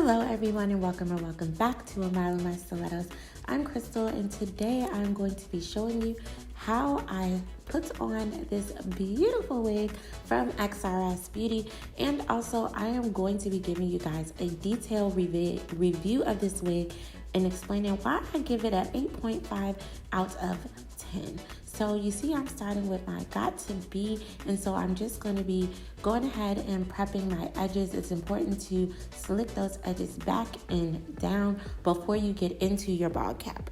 Hello everyone and welcome back to A Mile of My Stilettos. I'm Crystal and today I'm going to be showing you how I put on this beautiful wig from XRS Beauty, and also I am going to be giving you guys a detailed review of this wig and explaining why I give it an 8.5 out of 10. So you see I'm starting with my got to be, and so I'm just going to be going ahead and prepping my edges. It's important to slick those edges back and down before you get into your bald cap.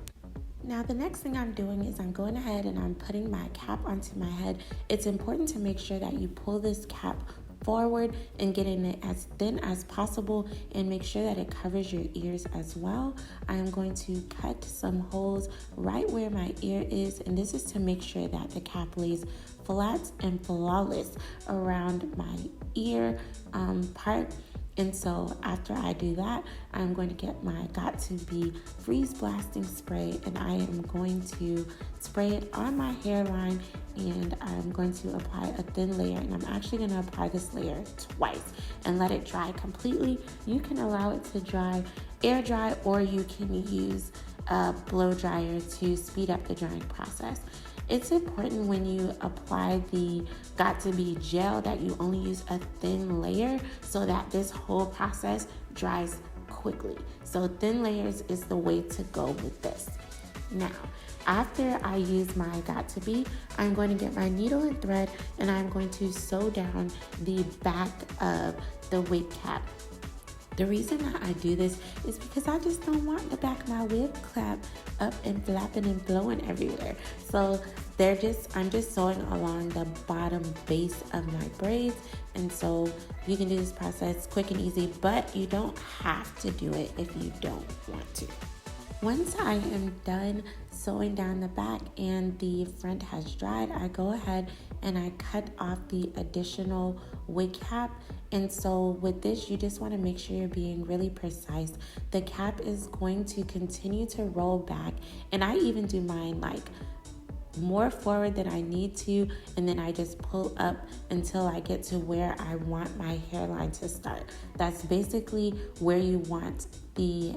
Now the next thing I'm doing is I'm going ahead and I'm putting my cap onto my head. It's important to make sure that you pull this cap forward and getting it as thin as possible and make sure that it covers your ears as well. I am going to cut some holes right where my ear is, and this is to make sure that the cap lays flat and flawless around my ear part. And so after I do that, I'm going to get my Got To Be freeze blasting spray, and I am going to spray it on my hairline, and I'm going to apply a thin layer, and I'm actually going to apply this layer twice and let it dry completely. You can allow it to dry, air dry, or you can use a blow dryer to speed up the drying process. It's important when you apply the Got To Be gel that you only use a thin layer so that this whole process dries quickly. So thin layers is the way to go with this. Now, after I use my Got To Be, I'm going to get my needle and thread and I'm going to sew down the back of the wig cap. The reason that I do this is because I just don't want the back of my wig cap up and flapping and blowing everywhere. So I'm just sewing along the bottom base of my braids. And so you can do this process quick and easy, but you don't have to do it if you don't want to. Once I am done sewing down the back and the front has dried, I go ahead and I cut off the additional wig cap. And so with this, you just want to make sure you're being really precise. The cap is going to continue to roll back, and I even do mine like more forward than I need to, and then I just pull up until I get to where I want my hairline to start. That's basically where you want the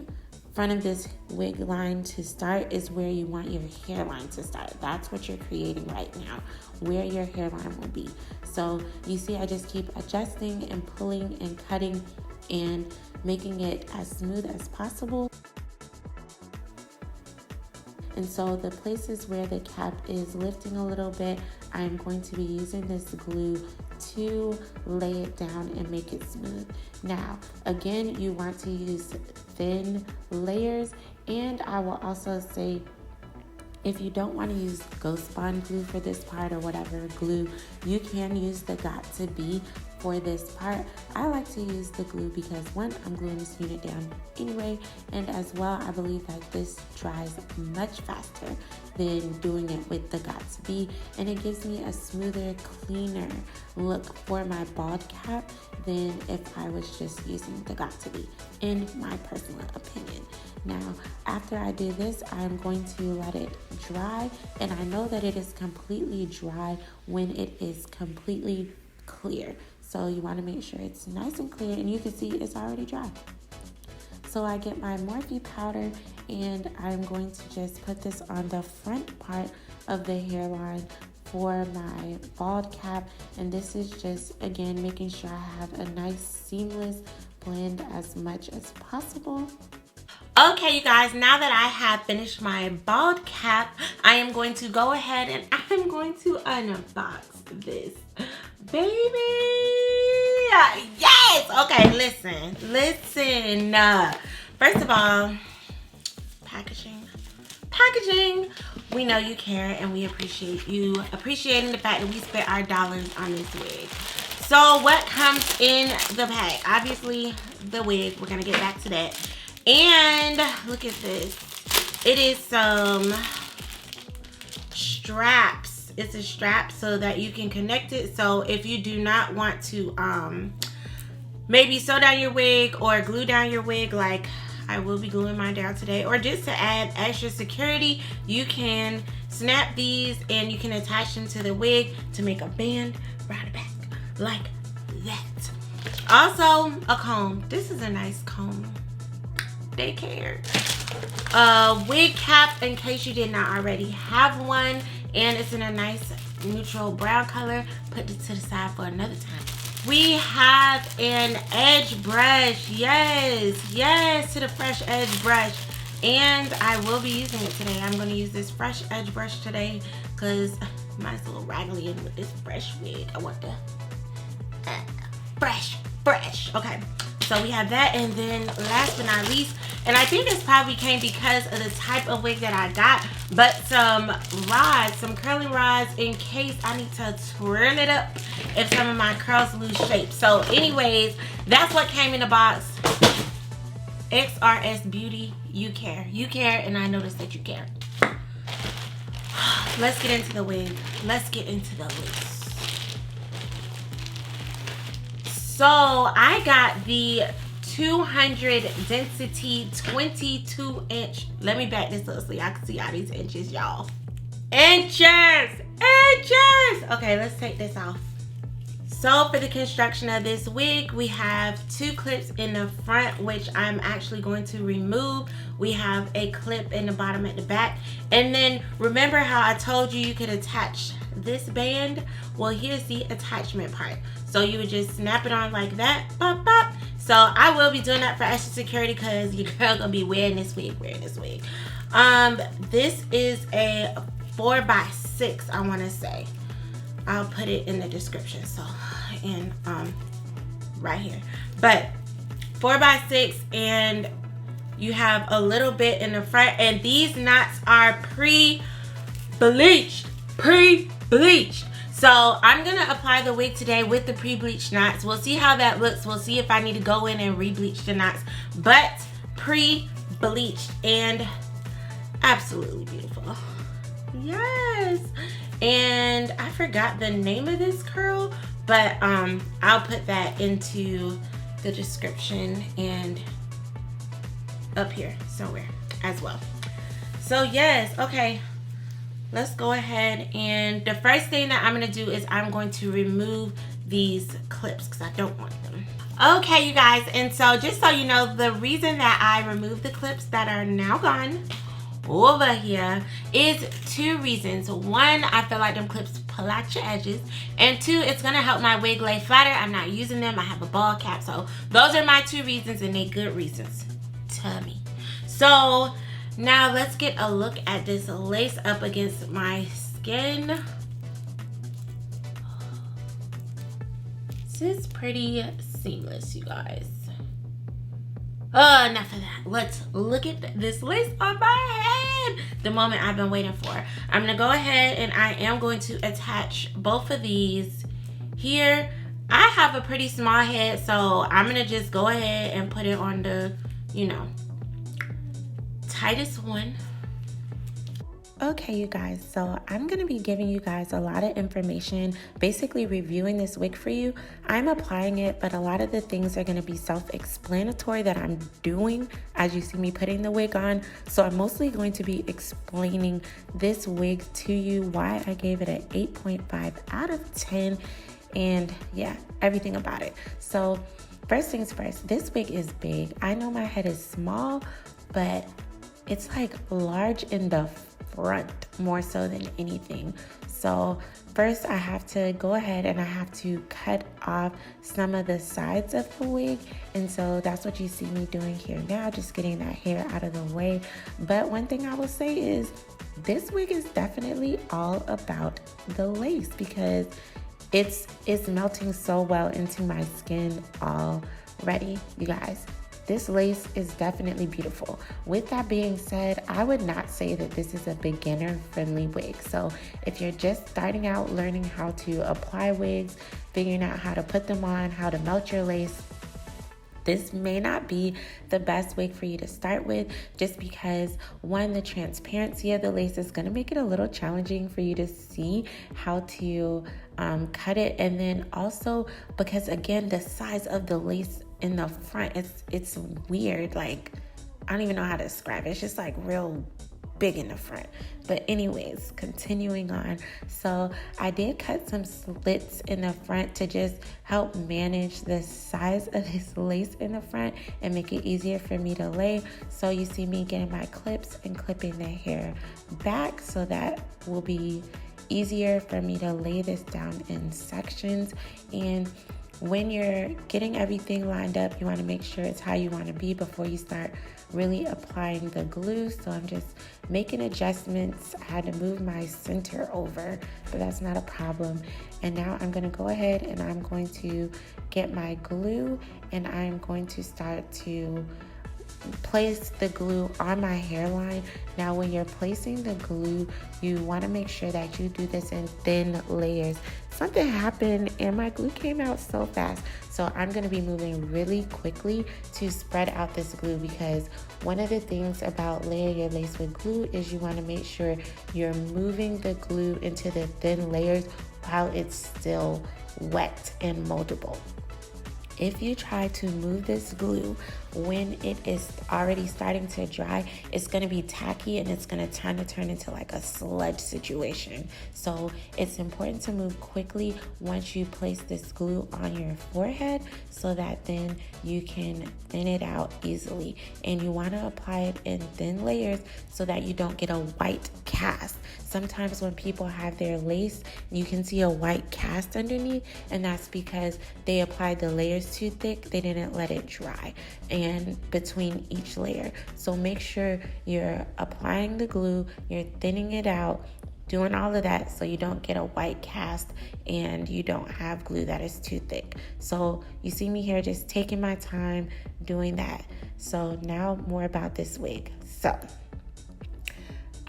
front of this wig line to start, is where you want your hairline to start. That's what you're creating right now, where your hairline will be. So you see I just keep adjusting and pulling and cutting and making it as smooth as possible. And so the places where the cap is lifting a little bit, I'm going to be using this glue to lay it down and make it smooth. Now, again, you want to use thin layers, and I will also say if you don't want to use Ghost Bond glue for this part or whatever glue, you can use the Got To Be for this part. I like to use the glue because one, I'm gluing this unit down anyway, and as well, I believe that this dries much faster than doing it with the Got To Be, and it gives me a smoother, cleaner look for my bald cap than if I was just using the Got To Be, in my personal opinion. Now, after I do this, I'm going to let it dry, and I know that it is completely dry when it is completely clear. So you want to make sure it's nice and clear, and you can see it's already dry. So I get my Morphe powder, and I'm going to just put this on the front part of the hairline for my bald cap. And this is just, again, making sure I have a nice seamless blend as much as possible. Okay, you guys, now that I have finished my bald cap, I am going to go ahead and I'm going to unbox this baby. Yes! Okay, listen. First of all, packaging. We know you care, and we appreciate you appreciating the fact that we spent our dollars on this wig. So what comes in the bag? Obviously, the wig. We're going to get back to that. And look at this. It is some straps. It's a strap so that you can connect it. So if you do not want to maybe sew down your wig or glue down your wig, like I will be gluing mine down today, or just to add extra security, you can snap these and you can attach them to the wig to make a band around the back like that. Also, a comb. This is a nice comb. They cared. Wig cap, in case you did not already have one, and it's in a nice neutral brown color. Put it to the side for another time. We have an edge brush. Yes, to the fresh edge brush, and I will be using it today. I'm going to use this fresh edge brush today because mine's a little raggedy, and with this fresh wig, I want the fresh. Okay, so we have that, and then last but not least, and I think this probably came because of the type of wig that I got, but some rods, some curling rods, in case I need to twirl it up if some of my curls lose shape. So anyways, that's what came in the box. XRS Beauty, you care, and I noticed that you care. Let's get into the wig. Let's get into the lace. So I got the 200 density 22 inch. Let me back this up so y'all can see all these inches, y'all. Inches. Okay, let's take this off. So for the construction of this wig, we have 2 clips in the front, which I'm actually going to remove. We have a clip in the bottom at the back. And then remember how I told you you could attach this band? Well, here's the attachment part. So you would just snap it on like that, pop, pop. So I will be doing that for extra security because your girl gonna be wearing this wig, This is a 4x6, I wanna say. I'll put it in the description, so, and right here. But 4x6, and you have a little bit in the front, and these knots are pre-bleached. So I'm gonna apply the wig today with the pre-bleached knots. We'll see how that looks. We'll see if I need to go in and re-bleach the knots, but pre-bleached and absolutely beautiful. Yes. And I forgot the name of this curl, but I'll put that into the description and up here somewhere as well. So yes, okay, let's go ahead, and the first thing that I'm gonna do is I'm going to remove these clips because I don't want them. Okay, you guys, and so just so you know, the reason that I removed the clips that are now gone over here is 2 reasons. 1, I feel like them clips pull out your edges, and 2, it's gonna help my wig lay flatter. I'm not using them. I have a ball cap, so those are my 2 reasons, and they good reasons to me. So now let's get a look at this lace up against my skin. This is pretty seamless, you guys. Enough of that. Let's look at this lace on my head. The moment I've been waiting for. I'm gonna go ahead and I am going to attach both of these here. I have a pretty small head, so I'm gonna just go ahead and put it on the, tightest one. Okay, you guys, so I'm going to be giving you guys a lot of information, basically reviewing this wig for you. I'm applying it, but a lot of the things are going to be self-explanatory that I'm doing as you see me putting the wig on. So I'm mostly going to be explaining this wig to you, why I gave it an 8.5 out of 10, and yeah, everything about it. So first things first, this wig is big. I know my head is small, but it's like large in the front more so than anything. So first I have to go ahead and I have to cut off some of the sides of the wig, and so that's what you see me doing here now, just getting that hair out of the way. But one thing I will say is this wig is definitely all about the lace because it's melting so well into my skin already, you guys. This lace is definitely beautiful. With that being said, I would not say that this is a beginner-friendly wig. So if you're just starting out learning how to apply wigs, figuring out how to put them on, how to melt your lace, this may not be the best wig for you to start with, just because, one, the transparency of the lace is going to make it a little challenging for you to see how to cut it. And then also because, again, the size of the lace in the front, it's weird. Like, I don't even know how to describe it. It's just like real big in the front. But anyways, continuing on. So I did cut some slits in the front to just help manage the size of this lace in the front and make it easier for me to lay. So you see me getting my clips and clipping the hair back, so that will be easier for me to lay this down in sections. And when you're getting everything lined up, you want to make sure it's how you want to be before you start really applying the glue. So I'm just making adjustments. I had to move my center over, but that's not a problem. And now I'm going to go ahead and I'm going to get my glue, and I'm going to start to place the glue on my hairline. Now, when you're placing the glue, you want to make sure that you do this in thin layers. Something happened and my glue came out so fast. So I'm going to be moving really quickly to spread out this glue, because one of the things about layering your lace with glue is you want to make sure you're moving the glue into the thin layers while it's still wet and moldable. If you try to move this glue when it is already starting to dry, it's going to be tacky and it's going to turn into like a sludge situation. So it's important to move quickly once you place this glue on your forehead, so that then you can thin it out easily. And you want to apply it in thin layers so that you don't get a white cast. Sometimes when people have their lace, you can see a white cast underneath, and that's because they applied the layers too thick. They didn't let it dry and between each layer. So make sure you're applying the glue, you're thinning it out, doing all of that so you don't get a white cast and you don't have glue that is too thick. So you see me here just taking my time doing that. So now more about this wig. So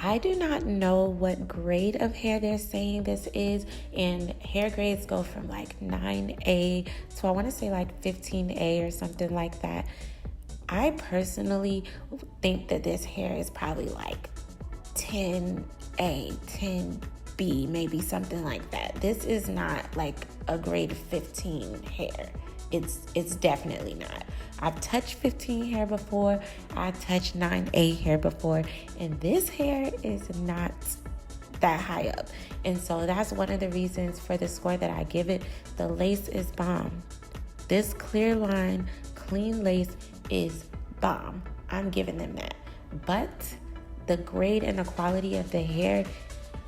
I do not know what grade of hair they're saying this is, and hair grades go from like 9A to I want to say like 15A or something like that. I personally think that this hair is probably like 10A, 10B, maybe something like that. This is not like a grade 15 hair. It's definitely not. I've touched 15 hair before. I touched 9A hair before. And this hair is not that high up. And so that's one of the reasons for the score that I give it. The lace is bomb. This clear line, clean lace is bomb. I'm giving them that. But the grade and the quality of the hair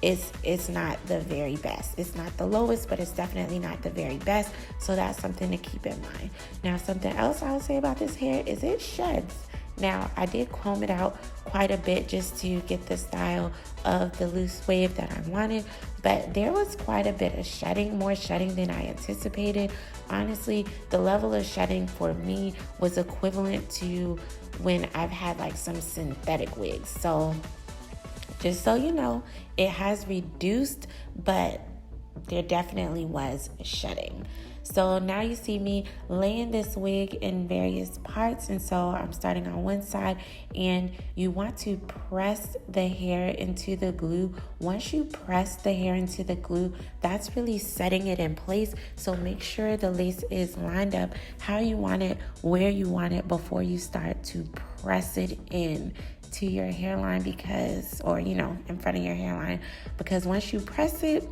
it's not the very best. It's not the lowest, but it's definitely not the very best. So that's something to keep in mind. Now, something else I'll say about this hair is it sheds. Now, I did comb it out quite a bit just to get the style of the loose wave that I wanted, but there was quite a bit of shedding, more shedding than I anticipated. Honestly, the level of shedding for me was equivalent to when I've had like some synthetic wigs. So just so you know, it has reduced, but there definitely was shedding. So now you see me laying this wig in various parts. And so I'm starting on one side, and you want to press the hair into the glue. Once you press the hair into the glue, that's really setting it in place. So make sure the lace is lined up how you want it, where you want it before you start to press it in to your hairline, or in front of your hairline, because once you press it,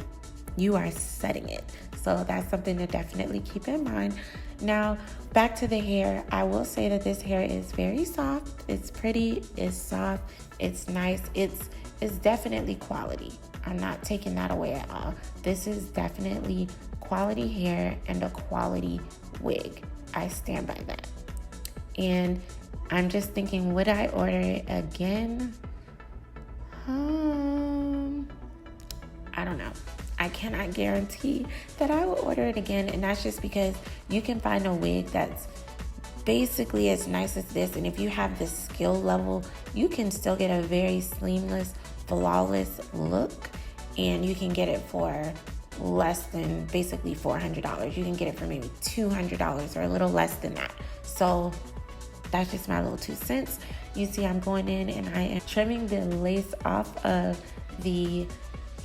you are setting it. So that's something to definitely keep in mind. Now, back to the hair. I will say that this hair is very soft. It's pretty, it's soft, it's nice. It's definitely quality. I'm not taking that away at all. This is definitely quality hair and a quality wig. I stand by that. And I'm just thinking, would I order it again? I don't know. I cannot guarantee that I will order it again, and that's just because you can find a wig that's basically as nice as this, and if you have the skill level, you can still get a very seamless, flawless look, and you can get it for less than basically $400. You can get it for maybe $200 or a little less than that. So that's just my little 2 cents. You see I'm going in and I am trimming the lace off of the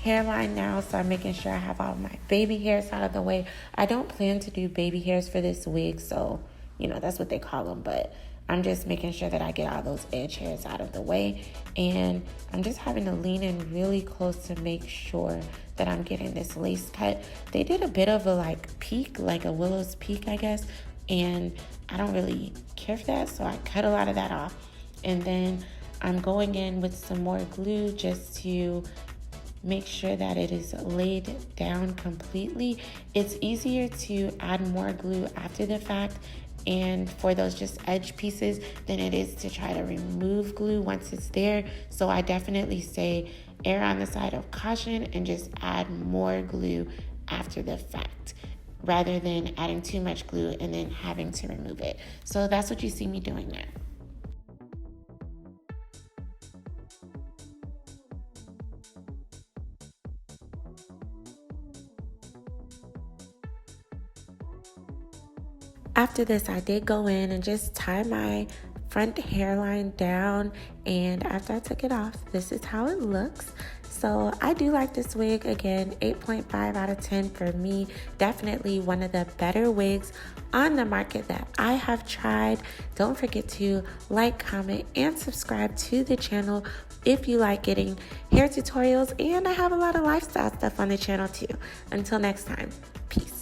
hairline now. So I'm making sure I have all my baby hairs out of the way. I don't plan to do baby hairs for this wig. So, that's what they call them. But I'm just making sure that I get all those edge hairs out of the way, and I'm just having to lean in really close to make sure that I'm getting this lace cut. They did a bit of a peak, like a willow's peak, I guess, and I don't really care for that, so I cut a lot of that off. And then I'm going in with some more glue just to make sure that it is laid down completely. It's easier to add more glue after the fact and for those just edge pieces than it is to try to remove glue once it's there. So I definitely say err on the side of caution and just add more glue after the fact rather than adding too much glue and then having to remove it. So that's what you see me doing now. After this, I did go in and just tie my front hairline down, and after I took it off, this is how it looks. So I do like this wig. Again, 8.5 out of 10 for me. Definitely one of the better wigs on the market that I have tried. Don't forget to like, comment, and subscribe to the channel if you like getting hair tutorials, and I have a lot of lifestyle stuff on the channel too. Until next time, peace.